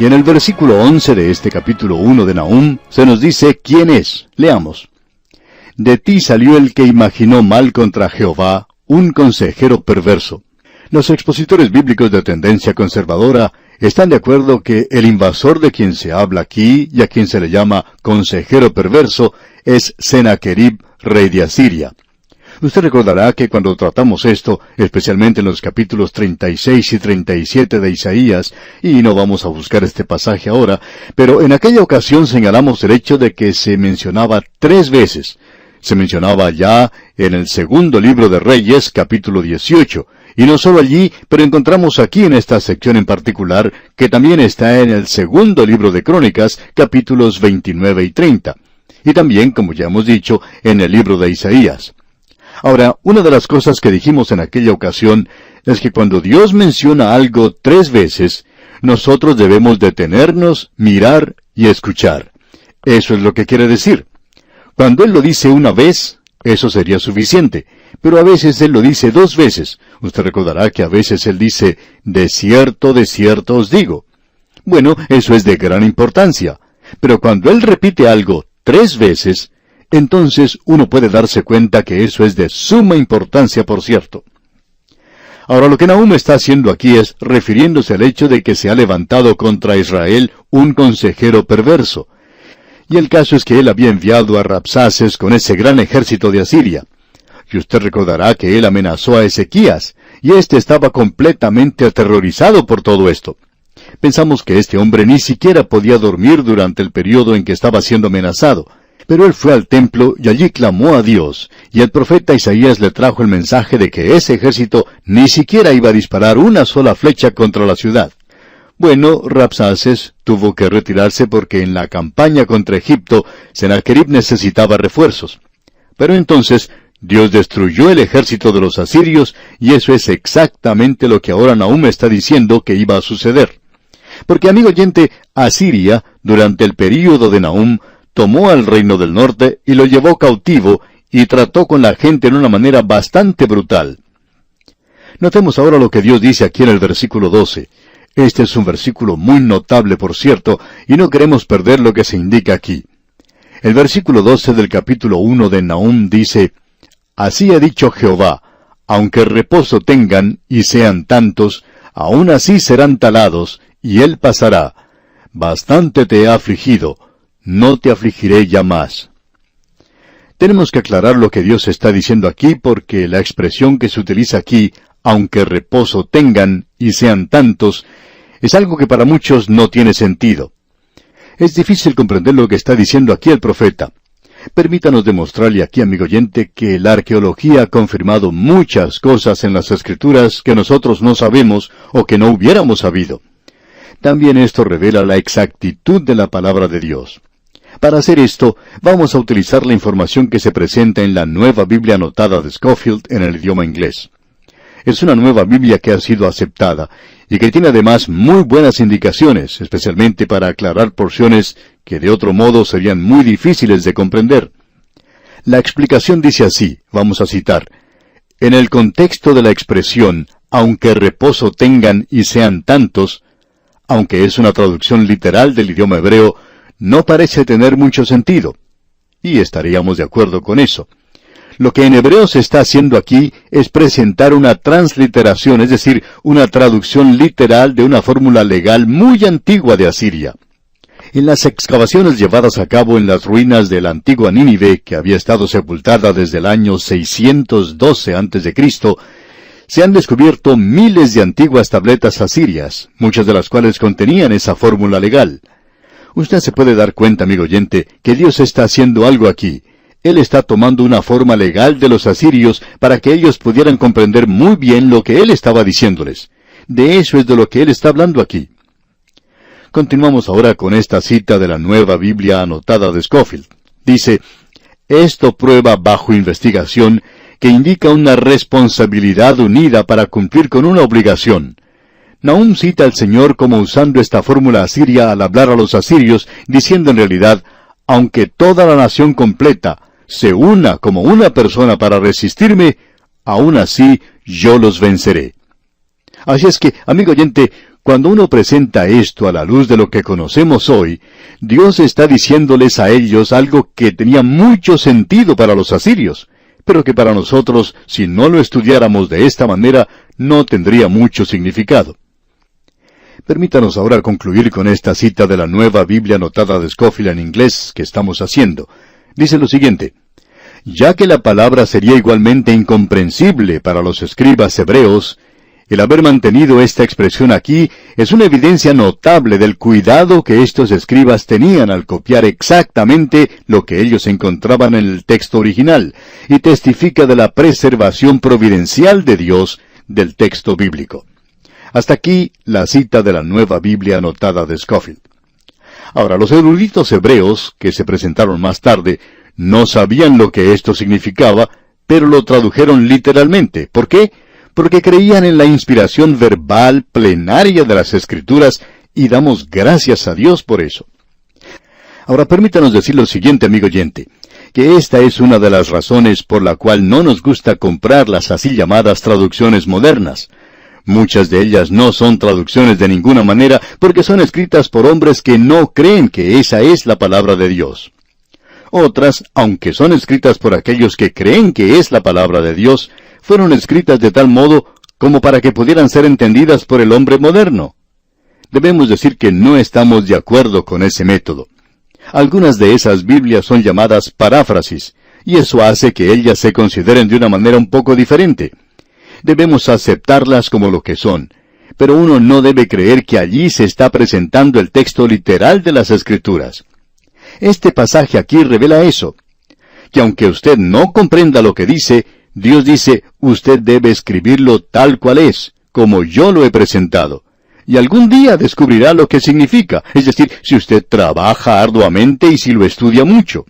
Y en el versículo 11 de este capítulo 1 de Nahum se nos dice quién es. Leamos. De ti salió el que imaginó mal contra Jehová, un consejero perverso. Los expositores bíblicos de tendencia conservadora están de acuerdo que el invasor de quien se habla aquí y a quien se le llama consejero perverso es Sennacherib, rey de Asiria. Usted recordará que cuando tratamos esto, especialmente en los capítulos 36 y 37 de Isaías, y no vamos a buscar este pasaje ahora, pero en aquella ocasión señalamos el hecho de que se mencionaba 3 veces. Se mencionaba ya en el segundo libro de Reyes, capítulo 18, y no solo allí, pero encontramos aquí en esta sección en particular, que también está en el segundo libro de Crónicas, capítulos 29 y 30, y también, como ya hemos dicho, en el libro de Isaías. Ahora, una de las cosas que dijimos en aquella ocasión es que cuando Dios menciona algo 3 veces, nosotros debemos detenernos, mirar y escuchar. Eso es lo que quiere decir. Cuando Él lo dice una vez, eso sería suficiente, pero a veces Él lo dice 2 veces. Usted recordará que a veces Él dice, de cierto os digo. Bueno, eso es de gran importancia, pero cuando Él repite algo 3 veces, entonces uno puede darse cuenta que eso es de suma importancia, por cierto. Ahora lo que Nahum está haciendo aquí es refiriéndose al hecho de que se ha levantado contra Israel un consejero perverso. Y el caso es que él había enviado a Rabsaces con ese gran ejército de Asiria. Y usted recordará que él amenazó a Ezequías, y éste estaba completamente aterrorizado por todo esto. Pensamos que este hombre ni siquiera podía dormir durante el periodo en que estaba siendo amenazado. Pero él fue al templo y allí clamó a Dios, y el profeta Isaías le trajo el mensaje de que ese ejército ni siquiera iba a disparar una sola flecha contra la ciudad. Bueno, Rabsaces tuvo que retirarse porque en la campaña contra Egipto, Sennacherib necesitaba refuerzos. Pero entonces, Dios destruyó el ejército de los asirios, y eso es exactamente lo que ahora Nahum está diciendo que iba a suceder. Porque, amigo oyente, Asiria, durante el período de Nahum, tomó al reino del norte y lo llevó cautivo y trató con la gente en una manera bastante brutal. Notemos ahora lo que Dios dice aquí en el versículo 12. Este es un versículo muy notable, por cierto, y no queremos perder lo que se indica aquí. El versículo 12 del capítulo 1 de Nahum dice, Así ha dicho Jehová, aunque reposo tengan y sean tantos, aún así serán talados, y él pasará. Bastante te he afligido, no te afligiré ya más. Tenemos que aclarar lo que Dios está diciendo aquí porque la expresión que se utiliza aquí, aunque reposo tengan y sean tantos, es algo que para muchos no tiene sentido. Es difícil comprender lo que está diciendo aquí el profeta. Permítanos demostrarle aquí, amigo oyente, que la arqueología ha confirmado muchas cosas en las Escrituras que nosotros no sabemos o que no hubiéramos sabido. También esto revela la exactitud de la palabra de Dios. Para hacer esto, vamos a utilizar la información que se presenta en la Nueva Biblia Anotada de Scofield en el idioma inglés. Es una nueva Biblia que ha sido aceptada y que tiene además muy buenas indicaciones, especialmente para aclarar porciones que de otro modo serían muy difíciles de comprender. La explicación dice así, vamos a citar, en el contexto de la expresión, aunque reposo tengan y sean tantos, aunque es una traducción literal del idioma hebreo, no parece tener mucho sentido. Y estaríamos de acuerdo con eso. Lo que en hebreo se está haciendo aquí es presentar una transliteración, es decir, una traducción literal de una fórmula legal muy antigua de Asiria. En las excavaciones llevadas a cabo en las ruinas de la antigua Nínive, que había estado sepultada desde el año 612 a.C., se han descubierto miles de antiguas tabletas asirias, muchas de las cuales contenían esa fórmula legal. Usted se puede dar cuenta, amigo oyente, que Dios está haciendo algo aquí. Él está tomando una forma legal de los asirios para que ellos pudieran comprender muy bien lo que Él estaba diciéndoles. De eso es de lo que Él está hablando aquí. Continuamos ahora con esta cita de la Nueva Biblia Anotada de Scofield. Dice, esto prueba bajo investigación que indica una responsabilidad unida para cumplir con una obligación. Nahum cita al Señor como usando esta fórmula asiria al hablar a los asirios, diciendo en realidad, aunque toda la nación completa se una como una persona para resistirme, aún así yo los venceré. Así es que, amigo oyente, Cuando uno presenta esto a la luz de lo que conocemos hoy, Dios está diciéndoles a ellos algo que tenía mucho sentido para los asirios, pero que para nosotros, si no lo estudiáramos de esta manera, no tendría mucho significado. Permítanos ahora concluir con esta cita de la Nueva Biblia anotada de Scofield en inglés que estamos haciendo. Dice lo siguiente: ya que la palabra sería igualmente incomprensible para los escribas hebreos, el haber mantenido esta expresión aquí es una evidencia notable del cuidado que estos escribas tenían al copiar exactamente lo que ellos encontraban en el texto original, y testifica de la preservación providencial de Dios del texto bíblico. Hasta aquí la cita de la Nueva Biblia anotada de Scofield. Ahora, los eruditos hebreos, que se presentaron más tarde, no sabían lo que esto significaba, pero lo tradujeron literalmente. ¿Por qué? Porque creían en la inspiración verbal plenaria de las Escrituras, y damos gracias a Dios por eso. Ahora permítanos decir lo siguiente, amigo oyente, que esta es una de las razones por la cual no nos gusta comprar las así llamadas traducciones modernas. Muchas de ellas no son traducciones de ninguna manera, porque son escritas por hombres que no creen que esa es la palabra de Dios. Otras, aunque son escritas por aquellos que creen que es la palabra de Dios, fueron escritas de tal modo como para que pudieran ser entendidas por el hombre moderno. Debemos decir que no estamos de acuerdo con ese método. Algunas de esas Biblias son llamadas paráfrasis, y eso hace que ellas se consideren de una manera un poco diferente. Debemos aceptarlas como lo que son, pero uno no debe creer que allí se está presentando el texto literal de las Escrituras. Este pasaje aquí revela eso, que aunque usted no comprenda lo que dice, Dios dice, usted debe escribirlo tal cual es, como yo lo he presentado. Y algún día descubrirá lo que significa, es decir, si usted trabaja arduamente y si lo estudia mucho.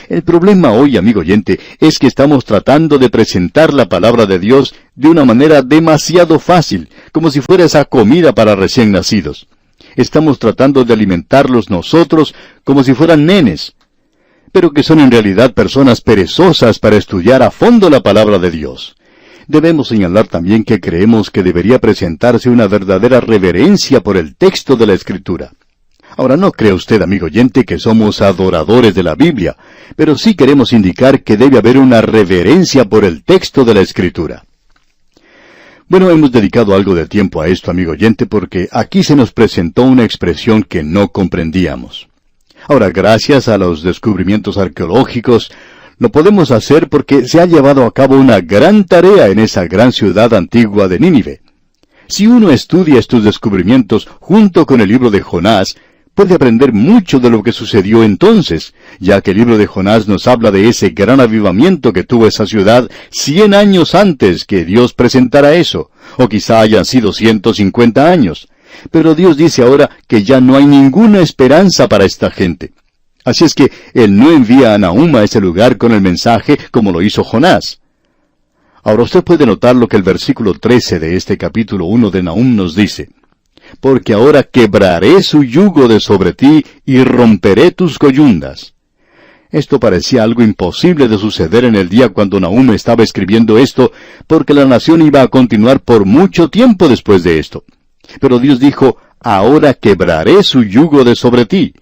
El problema hoy, amigo oyente, es que estamos tratando de presentar la palabra de Dios de una manera demasiado fácil, como si fuera esa comida para recién nacidos. Estamos tratando de alimentarlos nosotros como si fueran nenes, pero que son en realidad personas perezosas para estudiar a fondo la palabra de Dios. Debemos señalar también que creemos que debería presentarse una verdadera reverencia por el texto de la Escritura. Ahora, no crea usted, amigo oyente, que somos adoradores de la Biblia, pero sí queremos indicar que debe haber una reverencia por el texto de la Escritura. Bueno, hemos dedicado algo de tiempo a esto, amigo oyente, porque aquí se nos presentó una expresión que no comprendíamos. Ahora, gracias a los descubrimientos arqueológicos, lo podemos hacer porque se ha llevado a cabo una gran tarea en esa gran ciudad antigua de Nínive. Si uno estudia estos descubrimientos junto con el libro de Jonás, puede aprender mucho de lo que sucedió entonces, ya que el libro de Jonás nos habla de ese gran avivamiento que tuvo esa ciudad 100 años antes que Dios presentara eso, o quizá hayan sido 150 años. Pero Dios dice ahora que ya no hay ninguna esperanza para esta gente. Así es que Él no envía a Nahum a ese lugar con el mensaje como lo hizo Jonás. Ahora usted puede notar lo que el versículo 13 de este capítulo 1 de Nahum nos dice. Porque ahora quebraré su yugo de sobre ti y romperé tus coyundas. Esto parecía algo imposible de suceder en el día cuando Nahum estaba escribiendo esto, porque la nación iba a continuar por mucho tiempo después de esto. Pero Dios dijo, ahora quebraré su yugo de sobre ti.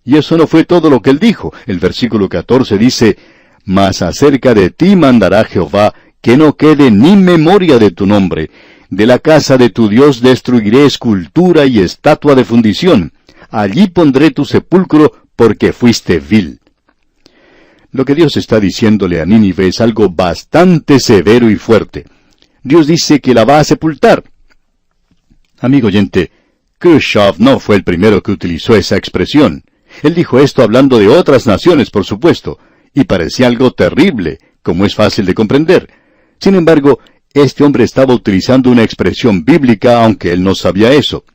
Y eso no fue todo lo que Él dijo. El versículo 14 dice, mas acerca de ti mandará Jehová, que no quede ni memoria de tu nombre. De la casa de tu Dios destruiré escultura y estatua de fundición. Allí pondré tu sepulcro, porque fuiste vil. Lo que Dios está diciéndole a Nínive es algo bastante severo y fuerte. Dios dice que la va a sepultar. Amigo oyente, Khrushchev no fue el primero que utilizó esa expresión. Él dijo esto hablando de otras naciones, por supuesto, y parecía algo terrible, como es fácil de comprender. Sin embargo, este hombre estaba utilizando una expresión bíblica, aunque él no sabía eso.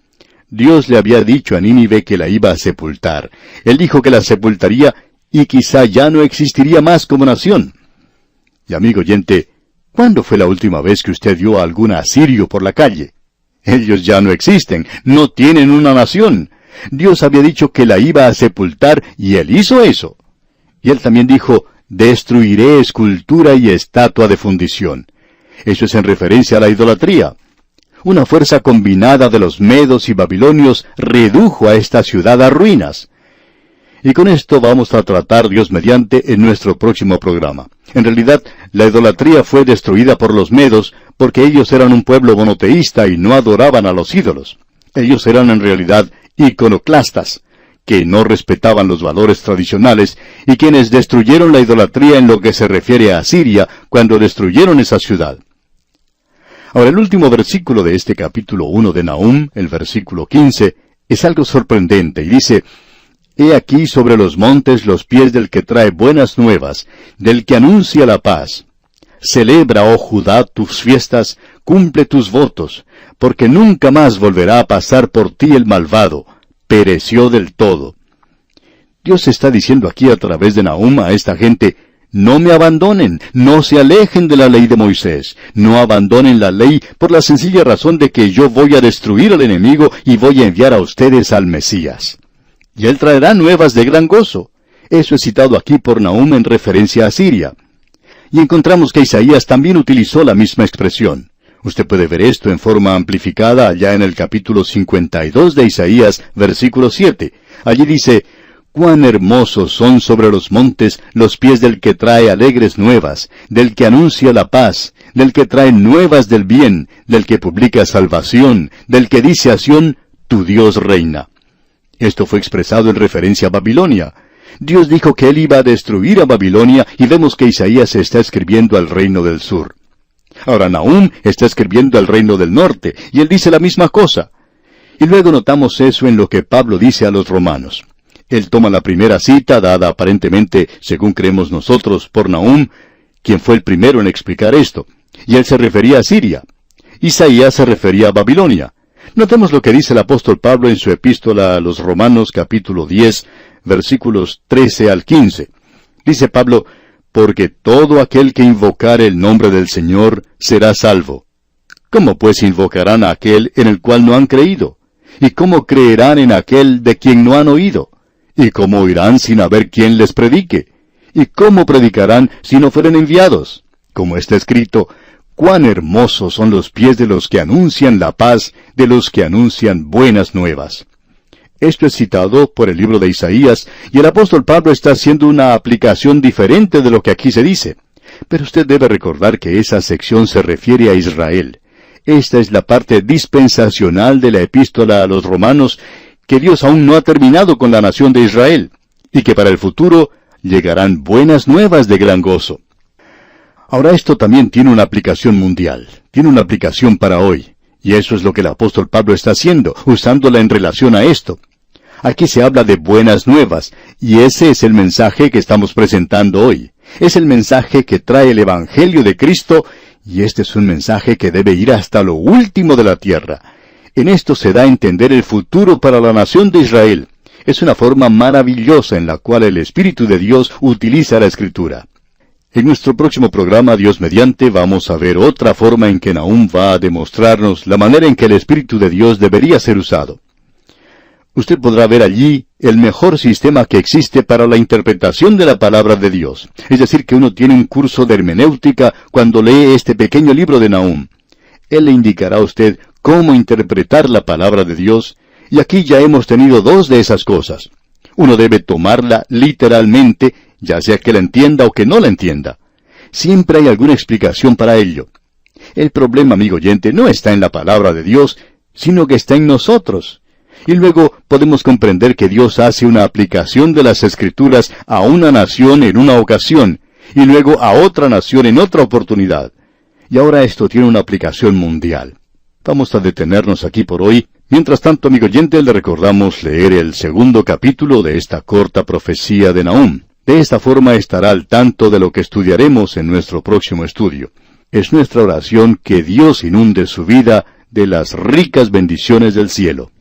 Dios le había dicho a Nínive que la iba a sepultar. Él dijo que la sepultaría y quizá ya no existiría más como nación. Y amigo oyente, ¿cuándo fue la última vez que usted vio a algún asirio por la calle? Ellos ya no existen, no tienen una nación. Dios había dicho que la iba a sepultar y Él hizo eso. Y Él también dijo, destruiré escultura y estatua de fundición. Eso es en referencia a la idolatría. Una fuerza combinada de los medos y babilonios redujo a esta ciudad a ruinas. Y con esto vamos a tratar, Dios mediante, en nuestro próximo programa. En realidad, la idolatría fue destruida por los medos porque ellos eran un pueblo monoteísta y no adoraban a los ídolos. Ellos eran en realidad iconoclastas, que no respetaban los valores tradicionales y quienes destruyeron la idolatría en lo que se refiere a Asiria cuando destruyeron esa ciudad. Ahora, el último versículo de este capítulo 1 de Nahum, el versículo 15, es algo sorprendente y dice: He aquí sobre los montes los pies del que trae buenas nuevas, del que anuncia la paz. Celebra, oh Judá, tus fiestas, cumple tus votos, porque nunca más volverá a pasar por ti el malvado. Pereció del todo. Dios está diciendo aquí a través de Nahum a esta gente: no me abandonen, no se alejen de la ley de Moisés, no abandonen la ley por la sencilla razón de que yo voy a destruir al enemigo y voy a enviar a ustedes al Mesías. Y él traerá nuevas de gran gozo. Eso es citado aquí por Nahum en referencia a Siria. Y encontramos que Isaías también utilizó la misma expresión. Usted puede ver esto en forma amplificada allá en el capítulo 52 de Isaías, versículo 7. Allí dice: Cuán hermosos son sobre los montes los pies del que trae alegres nuevas, del que anuncia la paz, del que trae nuevas del bien, del que publica salvación, del que dice a Sión: tu Dios reina. Esto fue expresado en referencia a Babilonia. Dios dijo que Él iba a destruir a Babilonia y vemos que Isaías está escribiendo al reino del sur. Ahora Nahum está escribiendo al reino del norte, y él dice la misma cosa. Y luego notamos eso en lo que Pablo dice a los romanos. Él toma la primera cita, dada aparentemente, según creemos nosotros, por Nahum, quien fue el primero en explicar esto, y él se refería a Siria. Isaías se refería a Babilonia. Notemos lo que dice el apóstol Pablo en su epístola a los Romanos, capítulo 10, versículos 13 al 15. Dice Pablo: porque todo aquel que invocare el nombre del Señor será salvo. ¿Cómo pues invocarán a aquel en el cual no han creído? ¿Y cómo creerán en aquel de quien no han oído? ¿Y cómo oirán sin haber quien les predique? ¿Y cómo predicarán si no fueren enviados? Como está escrito: cuán hermosos son los pies de los que anuncian la paz, de los que anuncian buenas nuevas. Esto es citado por el libro de Isaías, y el apóstol Pablo está haciendo una aplicación diferente de lo que aquí se dice. Pero usted debe recordar que esa sección se refiere a Israel. Esta es la parte dispensacional de la epístola a los romanos, que Dios aún no ha terminado con la nación de Israel, y que para el futuro llegarán buenas nuevas de gran gozo. Ahora esto también tiene una aplicación mundial, tiene una aplicación para hoy. Y eso es lo que el apóstol Pablo está haciendo, usándola en relación a esto. Aquí se habla de buenas nuevas, y ese es el mensaje que estamos presentando hoy. Es el mensaje que trae el Evangelio de Cristo, y este es un mensaje que debe ir hasta lo último de la tierra. En esto se da a entender el futuro para la nación de Israel. Es una forma maravillosa en la cual el Espíritu de Dios utiliza la Escritura. En nuestro próximo programa, Dios mediante, vamos a ver otra forma en que Nahum va a demostrarnos la manera en que el Espíritu de Dios debería ser usado. Usted podrá ver allí el mejor sistema que existe para la interpretación de la palabra de Dios. Es decir, que uno tiene un curso de hermenéutica cuando lee este pequeño libro de Nahum. Él le indicará a usted cómo interpretar la palabra de Dios, y aquí ya hemos tenido dos de esas cosas. Uno debe tomarla literalmente, ya sea que la entienda o que no la entienda. Siempre hay alguna explicación para ello. El problema, amigo oyente, no está en la palabra de Dios, sino que está en nosotros. Y luego podemos comprender que Dios hace una aplicación de las Escrituras a una nación en una ocasión, y luego a otra nación en otra oportunidad. Y ahora esto tiene una aplicación mundial. Vamos a detenernos aquí por hoy. Mientras tanto, amigo oyente, le recordamos leer el 2º capítulo de esta corta profecía de Nahum. De esta forma estará al tanto de lo que estudiaremos en nuestro próximo estudio. Es nuestra oración que Dios inunde su vida de las ricas bendiciones del cielo.